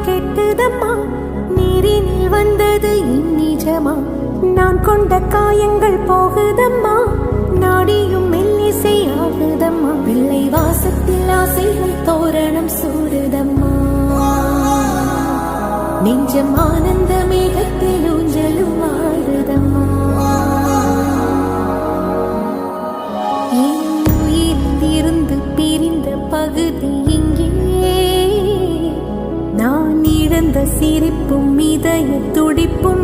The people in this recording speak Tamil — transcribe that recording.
கெட்டுதம்மா, நீரினில் வந்தது இந்நிஜமா, நான் கொண்ட காயங்கள் போகுதம்மா, நாடியும் மெல்லிசை ஆகுதம்மா, பிள்ளை வாசத்தில் ஆசைகள் தோரணம் சூடுதம்மா, நெஞ்சம் ஆனந்த மேகத்தில் ஊஞ்சலும் ஆடுதம்மா. என் உயிரிலிருந்து பிரிந்த பகுதி இங்கே, நான் இழந்த சிரிப்பும் இதய துடிப்பும்